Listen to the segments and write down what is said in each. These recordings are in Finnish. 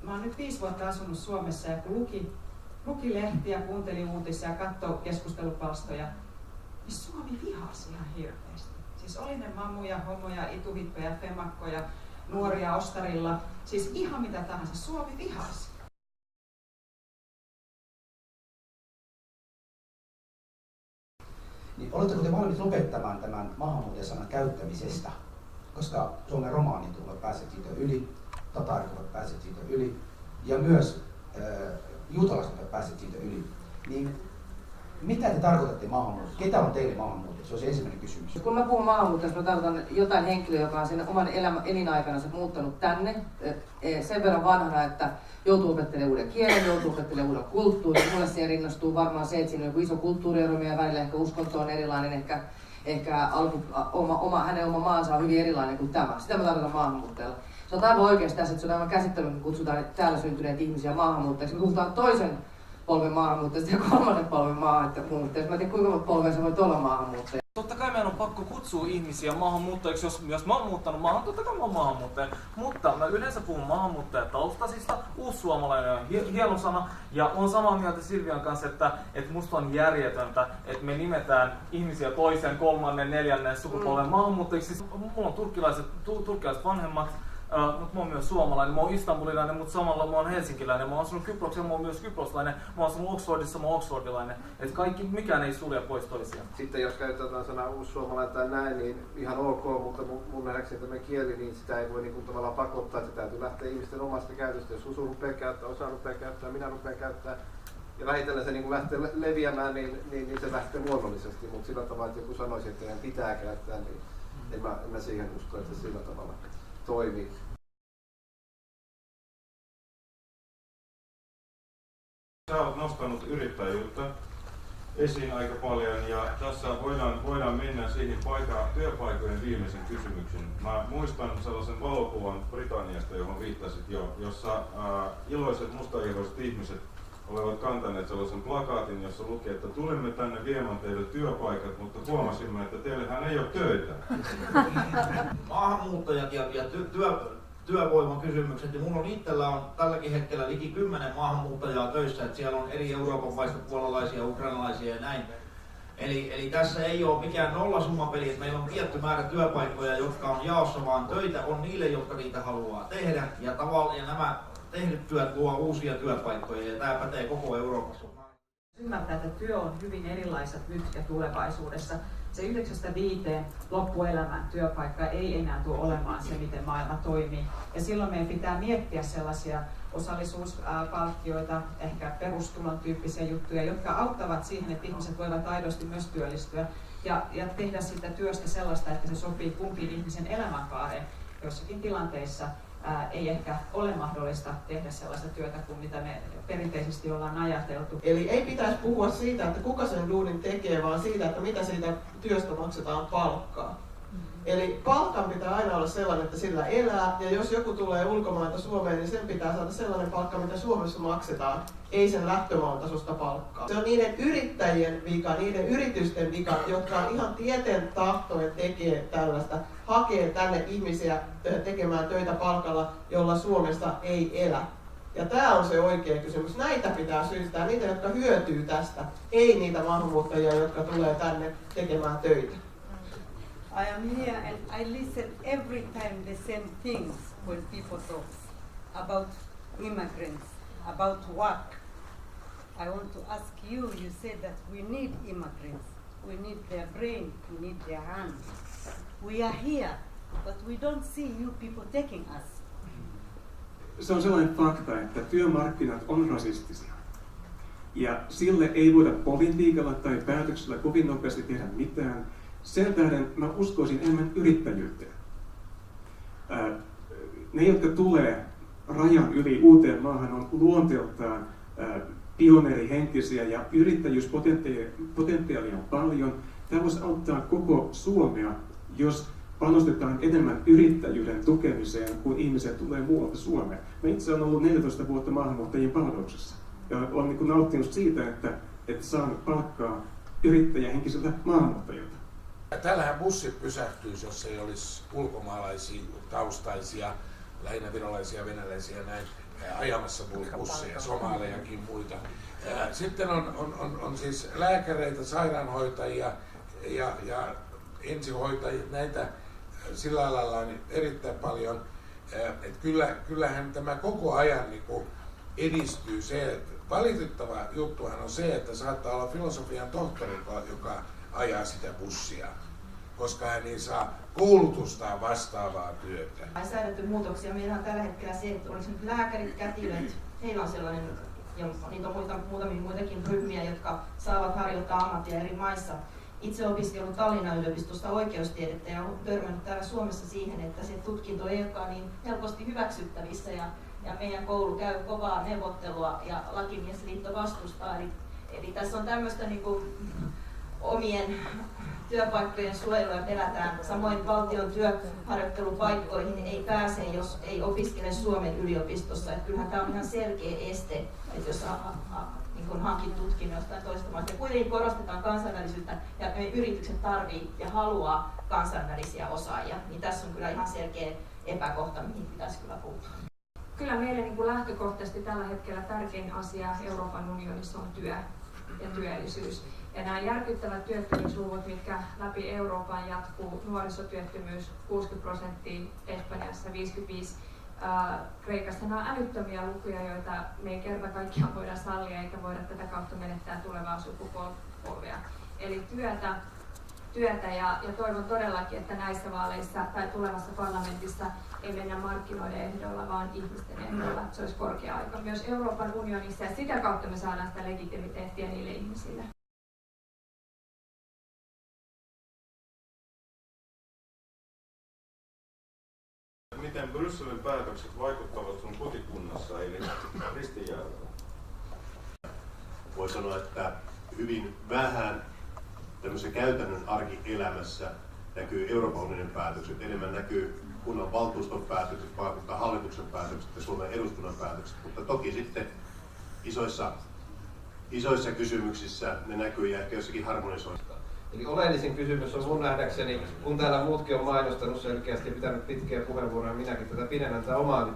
mä oon nyt 5 vuotta asunut Suomessa ja kun luki lehtiä, kuunteli uutisia ja katsoi keskustelupalstoja, niin Suomi vihasi ihan hirveästi. Siis oli ne mamuja, homoja, ituvippeja, femakkoja, nuoria ostarilla, siis ihan mitä tahansa, Suomi vihasi. Niin oletteko te valmis lopettamaan tämän maahanmuuttajasanan käyttämisestä? Koska Suomen romaanit ovat päässeet siitä yli, tataarit ovat päässeet siitä yli ja myös juutalaiset ovat päässeet siitä yli. Niin mitä te tarkoitatte maahanmuuttajia? Ketä on teille maahanmuuttajia? Se on se ensimmäinen kysymys. Kun mä puhun maahanmuuttajasta, mä tarkoitan jotain henkilöä, joka on sen oman elinaikansa muuttanut tänne sen verran vanhana, että joutuu opettelemaan uuden kielen, joutuu opettelemaan uuden kulttuurin. Mulle siihen rinnastuu varmaan se, että siinä on joku iso kulttuuriero meidän välillä, ehkä uskonto on erilainen, ehkä hänen oma maansa on hyvin erilainen kuin tämä. Sitä mä tarkoitan maahanmuuttajalla. Se on aivan oikeasti tässä, että se on aivan käsittämätöntä, kun kutsutaan täällä syntyneitä ihmisiä maahanmuuttajiksi. Me puhutaan toisen polven maahanmuuttajista ja kolmannen polven maahanmuuttajista. Mä en tiedä, kuinka monta polvea sä voit olla maahanmuuttaja. Totta kai meidän on pakko kutsua ihmisiä maahanmuuttajiksi, jos mä oon muuttanut maahan, totta kai mä oon maahanmuuttaja. Mutta mä yleensä puhun maahanmuuttajataustaisista, uussuomalainen on hieno sana, ja on samaa mieltä Silvian kanssa, että musta on järjetöntä, että me nimetään ihmisiä toisen, kolmannen, neljännen sukupolven maahanmuuttajiksi. Siis mulla on turkkilaiset vanhemmat, mutta mä oon myös suomalainen, mä oon istanbulilainen, mutta samalla mä oon helsinkiläinen, mä oon asunut Kyproksella, mä oon myös kyproslainen, mä oon asunut Oxfordissa, mä oon oxfordilainen. Et mikään ei sulje pois toisiaan. Sitten jos käytetään sanaa uussuomalainen tai näin, niin ihan ok, mutta mun nähdäkseni tämä kieli, niin sitä ei voi niin tavallaan pakottaa, että täytyy lähteä ihmisten omasta käytöstä. Jos Usu rupeaa käyttää, Osa rupeaa käyttää, minä rupean käyttää, ja vähitellen se niin lähtee leviämään, niin se lähtee luonnollisesti, mutta sillä tavalla, että joku sanoisi, että meidän pitää käyttää, niin en mä siihen usko, että se sillä tavalla toimii. Sä olet nostanut yrittäjyyttä esiin aika paljon ja tässä voidaan mennä siihen työpaikojen viimeisen kysymyksen. Mä muistan sellaisen valokuvan Britanniasta, johon viittasit jo, jossa iloiset mustaihoiset ihmiset olivat kantaneet sellaisen plakaatin, jossa luki, että tulemme tänne viemään teille työpaikat, mutta huomasimme, että teillähän ei ole töitä. Maahanmuuttajat ja työvoiman kysymykset, ja mulla itsellä on tälläkin hetkellä liki 10 maahanmuuttajaa töissä, että siellä on eri Euroopan maista puolalaisia, ukrainalaisia ja näin. Eli tässä ei ole mikään nollasummapeli, että meillä on tietty määrä työpaikkoja, jotka on jaossa, vaan töitä on niille, jotka niitä haluaa tehdä, ja nämä tehdyt työt luo uusia työpaikkoja, ja tämä pätee koko Euroopassa. Ymmärtää, että työ on hyvin erilaiset nyt ja tulevaisuudessa. Se 9–5 loppuelämän työpaikka ei enää tule olemaan se, miten maailma toimii. Ja silloin meidän pitää miettiä sellaisia osallisuuspalkkioita, ehkä perustulon tyyppisiä juttuja, jotka auttavat siihen, että ihmiset voivat aidosti myös työllistyä ja tehdä siitä työstä sellaista, että se sopii kunkin ihmisen elämänkaareen. Joissakin tilanteissa ei ehkä ole mahdollista tehdä sellaista työtä kuin mitä me perinteisesti ollaan ajateltu. Eli ei pitäisi puhua siitä, että kuka sen duunin tekee, vaan siitä, että mitä siitä työstä maksetaan palkkaa. Eli palkan pitää aina olla sellainen, että sillä elää, ja jos joku tulee ulkomailta Suomeen, niin sen pitää saada sellainen palkka, mitä Suomessa maksetaan, ei sen lähtömaan tasosta palkkaa. Se on niiden yrittäjien vika, niiden yritysten vika, jotka ihan tieten tahtoen tekee tällaista, hakee tänne ihmisiä tekemään töitä palkalla, jolla Suomessa ei elä. Ja tämä on se oikea kysymys. Näitä pitää syyttää, niitä, jotka hyötyy tästä, ei niitä maahanmuuttajia, jotka tulee tänne tekemään töitä. I am here and I listen every time the same things when people talk about immigrants, about work. I want to ask you, you said that we need immigrants. We need their brain, we need their hands. We are here, but we don't see you people taking us. Se on sellainen fakta, että työmarkkinat on rasistisia. Ja sille ei voida politiikalla tai päätöksellä kovin nopeasti tehdä mitään. Sen tähden mä uskoisin enemmän yrittäjyyteen. Ne, jotka tulee rajan yli uuteen maahan, on luonteeltaan pioneerihenkisiä ja yrittäjyyspotentiaalia on paljon. Tämä voisi auttaa koko Suomea, jos panostetaan enemmän yrittäjyyden tukemiseen, kun ihmiset tulee muualta Suomeen. Mä itse olen ollut 14 vuotta maahanmuuttajien palveluksessa ja olen nauttinut siitä, että saan palkkaa yrittäjähenkisiltä maahanmuuttajilta. Täällähän bussit pysähtyisi, jos ei olisi ulkomaalaisia taustaisia, lähinnä virolaisia, venäläisiä ja näin. ajamassa busseja, somalejakin muita. Sitten on siis lääkäreitä, sairaanhoitajia ja ensihoitajia, näitä sillä lailla niin erittäin paljon. Että kyllähän tämä koko ajan niin kuin edistyy. Se valitettava juttuhan on se, että saattaa olla filosofian tohtori, joka ajaa sitä bussia, koska hän ei saa koulutustaan vastaavaa työtä. Lainsäädäntömuutoksia meillä on tällä hetkellä se, että olisi nyt lääkärit, kätilöt, heillä on sellainen, ja niitä on muutamia muitakin ryhmiä, jotka saavat harjoittaa ammattia eri maissa. Itse opiskellut Tallinnan yliopistosta oikeustiedettä ja olen törmännyt täällä Suomessa siihen, että se tutkinto ei olekaan niin helposti hyväksyttävissä ja meidän koulu käy kovaa neuvottelua ja Lakimiesliitto vastustaa. Eli tässä on tämmöistä niin kuin omien työpaikkojen suojelua pelätään. Samoin valtion työharjoittelupaikkoihin ei pääse, jos ei opiskele Suomen yliopistossa. Että kyllähän tämä on ihan selkeä este, että jos niin hankit tutkinnon jostain toista maasta. Ja kuitenkin korostetaan kansainvälisyyttä ja meidän yritykset tarvii ja haluaa kansainvälisiä osaajia. Niin tässä on kyllä ihan selkeä epäkohta, mihin pitäisi kyllä puuttua. Kyllä meille niin kuin lähtökohtaisesti tällä hetkellä tärkein asia Euroopan unionissa on työ ja työllisyys. Ja nämä järkyttävät työttömyysluvut, mitkä läpi Euroopan jatkuu, nuorisotyöttömyys 60%, Espanjassa 55%, Kreikassa, nämä on älyttömiä lukuja, joita me ei kerta kaikkiaan voida sallia eikä voida tätä kautta menettää tulevaa sukupolvea. Eli työtä ja toivon todellakin, että näissä vaaleissa tai tulevassa parlamentissa ei mennä markkinoiden ehdolla, vaan ihmisten ehdolla. Se olisi korkea aika myös Euroopan unionissa ja sitä kautta me saadaan sitä legitimiteettiä niille ihmisille. Miten Brysselin päätökset vaikuttavat sun kotikunnassa, eli Ristijärvellä? Voi sanoa, että hyvin vähän tämmöisessä käytännön arkielämässä näkyy Euroopan unionin päätökset, enemmän näkyy kunnan valtuuston päätökset, vaikuttaa hallituksen päätökset ja Suomen eduskunnan päätökset, mutta toki sitten isoissa kysymyksissä ne näkyy ja ehkä jossakin harmonisoista. Eli oleellisin kysymys on mun nähdäkseni, kun täällä muutkin on mainostanut selkeästi ja pitänyt pitkiä puheenvuoroja, minäkin tätä pidennän tätä omaa,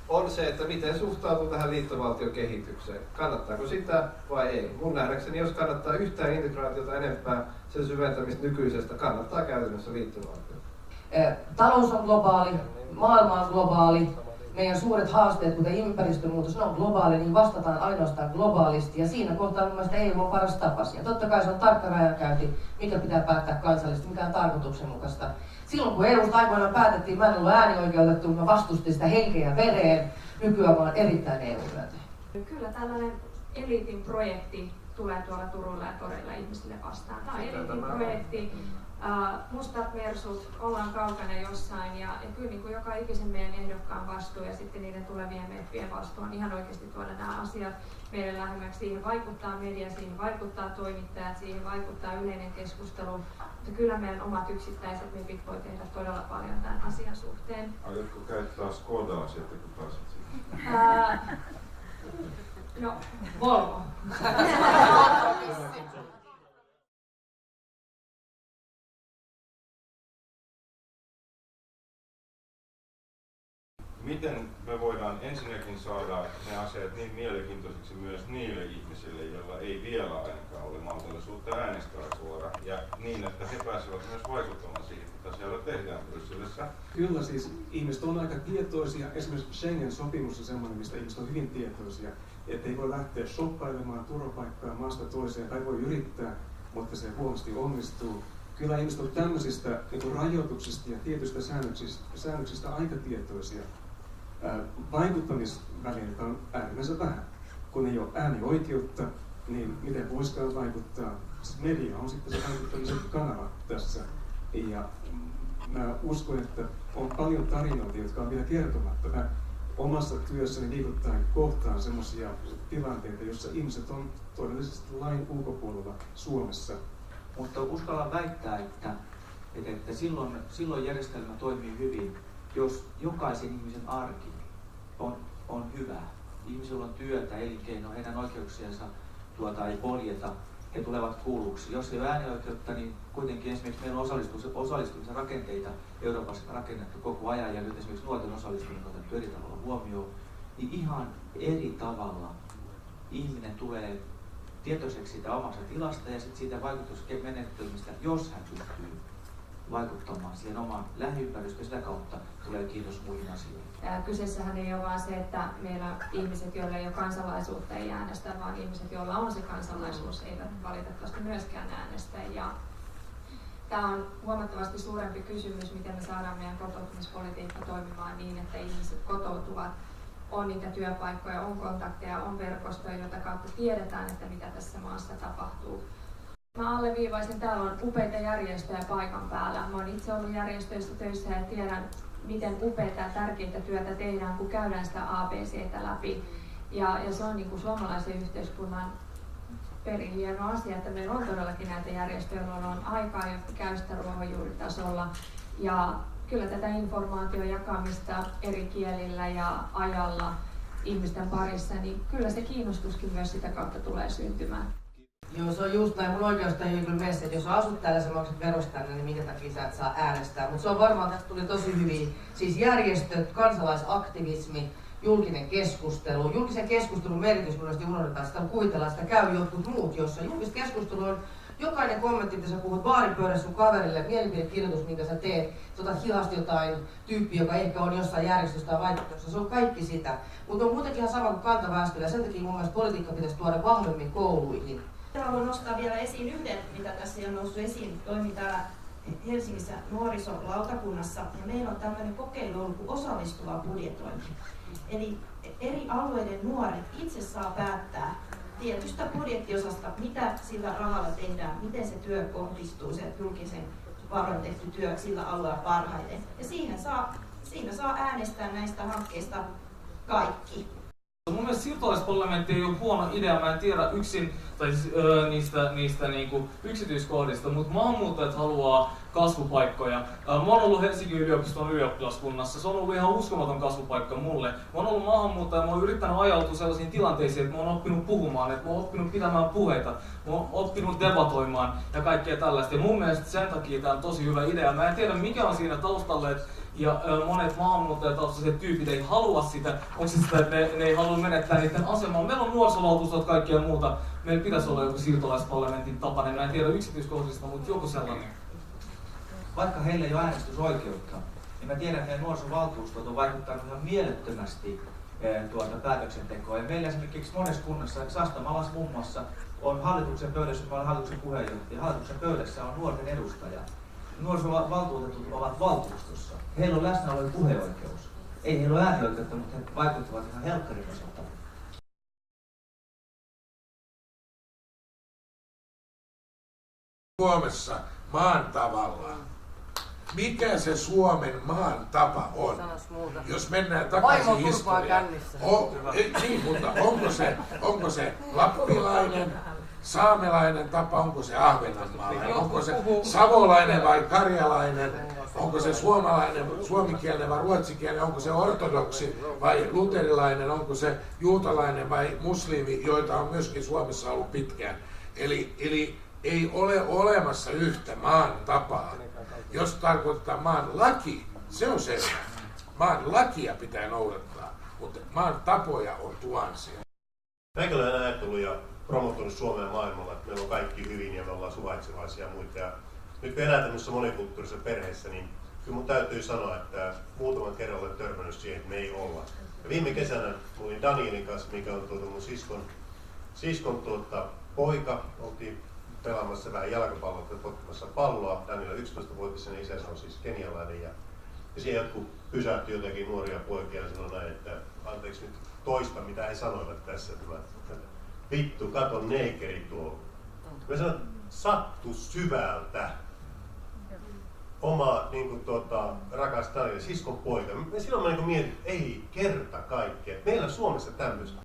on se, että miten suhtautuu tähän liittovaltiokehitykseen. Kannattaako sitä vai ei? Mun nähdäkseni, jos kannattaa yhtään integraatiota enempää, sen syventämistä nykyisestä, kannattaa käytännössä liittovaltiota. Talous on globaali, maailma on globaali, meidän suuret haasteet, kuten ympäristömuutos, ne on globaali, niin vastataan ainoastaan globaalisti ja siinä kohtaa mun mielestä EU on paras tapas. Ja totta kai se on tarkka rajankäynti, mikä pitää päättää kansallisesti, mikä on tarkoituksenmukaista. Silloin kun EU:sta aikoinaan päätettiin, mä en ollut äänioikeutettu, mä vastustin sitä henkeä vereen, nykyään mä olen erittäin EU-myönteinen. Kyllä tällainen eliitin projekti tulee tuolla Turulla ja toreilla ihmisille vastaan. Tämä on eliitin projekti. Mustat mersut, ollaan kaukana jossain ja kyllä niin kuin joka ikisen meidän ehdokkaan vastuu ja sitten niiden tulevien meppien vastuu on ihan oikeasti tuoda nämä asiat meidän lähemmäksi. Siihen vaikuttaa media, siihen vaikuttaa toimittajat, siihen vaikuttaa yleinen keskustelu, mutta kyllä meidän omat yksittäiset mepit voi tehdä todella paljon tämän asian suhteen. Aiotko käyttää Skodaa sitten, kun pääset siihen? No, Volvo. Miten me voidaan ensinnäkin saada ne asiat niin mielenkiintoisiksi myös niille ihmisille, joilla ei vielä ainakaan ole mahdollisuutta äänestää suoraan, ja niin, että he pääsevät myös vaikuttamaan siihen, mitä siellä tehdään Brysselissä? Kyllä siis ihmiset on aika tietoisia, esimerkiksi Schengen-sopimus on sellainen, mistä ihmiset on hyvin tietoisia, ettei voi lähteä shoppailemaan turvapaikkaa maasta toiseen, tai voi yrittää, mutta se huonosti onnistuu. Kyllä ihmiset on tämmöisistä niin rajoituksista ja tietyistä säännöksistä aika tietoisia. Vaikuttamisvälineitä on äärimmäisen vähän. Kun ei ole äänioikeutta, niin miten voisikaan vaikuttaa? Media on sitten se vaikuttamisen kanava tässä. Ja mä uskon, että on paljon tarinoita, jotka on vielä kertomatta. Mä omassa työssäni viikoittain kohtaan semmoisia tilanteita, joissa ihmiset on todellisesti lain ulkopuolella Suomessa. Mutta uskallan väittää, että silloin järjestelmä toimii hyvin, jos jokaisen ihmisen arki on hyvä. Ihmisillä on työtä, elinkeino, heidän oikeuksiansa ei poljeta, he tulevat kuulluksi. Jos ei ole äänioikeutta, niin kuitenkin esimerkiksi meillä on osallistumisen rakenteita Euroopassa rakennettu koko ajan, ja nyt esimerkiksi nuorten osallistuminen on otettu eri tavalla huomioon. niin ihan eri tavalla ihminen tulee tietoiseksi siitä omasta tilasta ja sitten siitä vaikutusmenetelmistä, jos hän pystyy vaikuttamaan siihen omaan lähiympäristöön, sitä kautta tulee kiinnos muihin asioihin. Kyseessähän ei ole vain se, että meillä ihmiset, joilla ei ole kansalaisuutta, ei äänestä, vaan ihmiset, joilla on se kansalaisuus, eivät valitettavasti myöskään äänestä. Ja tämä on huomattavasti suurempi kysymys, miten me saadaan meidän kotoutumispolitiikka toimimaan niin, että ihmiset kotoutuvat, on niitä työpaikkoja, on kontakteja, on verkostoja, jota kautta tiedetään, että mitä tässä maassa tapahtuu. Mä alleviivaisin, täällä on upeita järjestöjä paikan päällä. Mä oon itse ollut järjestöissä töissä ja tiedän, miten upeita ja tärkeitä työtä tehdään, kun käydään sitä ABC:tä läpi. Ja se on niin kuin suomalaisen yhteiskunnan perin hieno asia, että meillä on todellakin näitä järjestöjä, joilla on aikaa, jotka käy sitä ruohonjuuritasolla. Ja kyllä tätä informaation jakamista eri kielillä ja ajalla ihmisten parissa, niin kyllä se kiinnostuskin myös sitä kautta tulee syntymään. Joo, se on just näin. Mun oikeastaan ei kyllä mene, että jos asut täällä ja maksat verosta tänne, niin minkä takia sä et saa äänestää. Mutta se on varmaan, tästä tuli tosi hyviä. Siis järjestöt, kansalaisaktivismi, julkinen keskustelu. Julkisen keskustelun merkitys monesti unohdetaan, sitä kuvitellaan, sitä käy jotkut muut, jossa julkista keskustelu on jokainen kommentti, mitä sä puhut baaripöydässä sun kaverille, mielipidekirjoitus, minkä sä teet, sä otat hihasta jotain tyyppiä, joka ehkä on jossain järjestössä tai vaikutuksessa, se on kaikki sitä. Mutta on muutenkin ihan sama kuin kantaväestöllä ja sen takia mun mielestä politiikka pitäisi tuoda vahvemmin kouluihin. Haluan nostaa vielä esiin yhden, mitä tässä on noussut esiin. Toimin täällä Helsingissä nuorisolautakunnassa ja meillä on tämmöinen kokeilu ollut kuin osallistuva budjetointi. Eli eri alueiden nuoret itse saa päättää tietystä budjettiosasta, mitä sillä rahalla tehdään, miten se työ kohdistuu, se julkisen varoin tehty työ sillä alueella parhaiten. Ja siinä saa äänestää näistä hankkeista kaikki. Mun mielestä siirtolaisparlamentti ei ole huono idea, mä en tiedä yksin tai niistä niinku yksityiskohdista, mutta maahanmuuttajat haluaa kasvupaikkoja. Mä oon ollut Helsingin yliopiston ylioppilaskunnassa, se on ollut ihan uskomaton kasvupaikka mulle. Mä oon ollut maahanmuuttaja, mä oon yrittänyt ajautua sellaisiin tilanteisiin, että mä oon oppinut puhumaan, että mä oon oppinut pitämään puheita, mä oon oppinut debatoimaan ja kaikkea tällaista. Ja mun mielestä sen takia tää on tosi hyvä idea. Mä en tiedä mikä on siinä taustalla, ja monet maahanmuuttajataustaiset tyypit ei halua sitä. Onko se sitä, että ne ei halua menettää niiden asemaa? Meillä on nuorisovaltuustot ja kaikkea muuta. Meillä pitäisi olla joku siirtolaisparlamentin tapainen. Mä en tiedä yksityiskohdista, mutta joku sellainen. Vaikka heillä ei ole äänestysoikeutta, niin mä tiedän, että meidän nuorisovaltuustot on vaikuttanut ihan mielettömästi päätöksentekoon. Ja meillä esimerkiksi monessa kunnassa, Sastamalassa muun muassa, on hallituksen pöydässä, mä olen hallituksen puheenjohtaja, hallituksen pöydässä on nuorten edustaja. Nuorisovaltuutetut ovat valtuustossa. Heillä on läsnäolo ja puheoikeus. Ei heillä ole äänioikeutta, mutta he vaikuttavat ihan helkkarin osalta. Suomessa maan tavalla. Mikä se Suomen maan tapa on? Jos mennään takaisin historiaan. Niin, mutta onko se lappilainen, saamelainen tapa, onko se ahvenanmaalainen, onko se savolainen vai karjalainen, onko se suomalainen, suomikielinen vai ruotsikielinen, onko se ortodoksi vai luterilainen, onko se juutalainen vai muslimi, joita on myöskin Suomessa ollut pitkään. Eli ei ole olemassa yhtä maan tapaa. Jos tarkoittaa maan laki, se on selvä. Maan lakia pitää noudattaa, mutta maan tapoja on tuhansia. Meikäläinen ajattelu ja promotoinut Suomea maailmalla, että meillä on kaikki hyvin ja me ollaan suvaitsevaisia ja muita. Ja nyt kun elää tämmöisessä monikulttuurisessa perheessä, niin kyllä mun täytyy sanoa, että muutaman kerran olen törmännyt siihen, että me ei olla. Ja viime kesänä olin Danielin kanssa, mikä on mun siskon poika, oltiin pelaamassa vähän jalkapalloa, potkimassa palloa. Daniel on 11-vuotiaana, isänsä on siis kenialainen. Ja siihen jotkut pysähtyi jotenkin nuoria poikia ja sanoi näin, että anteeksi nyt toista, mitä he sanoivat tässä. Vittu, kato neekeri tuolla. Mä sanon, sattu syvältä. Oma rakas Daniel, siskon poika. Silloin mä mietin, ei kerta kaikkea. Meillä Suomessa tämmöistä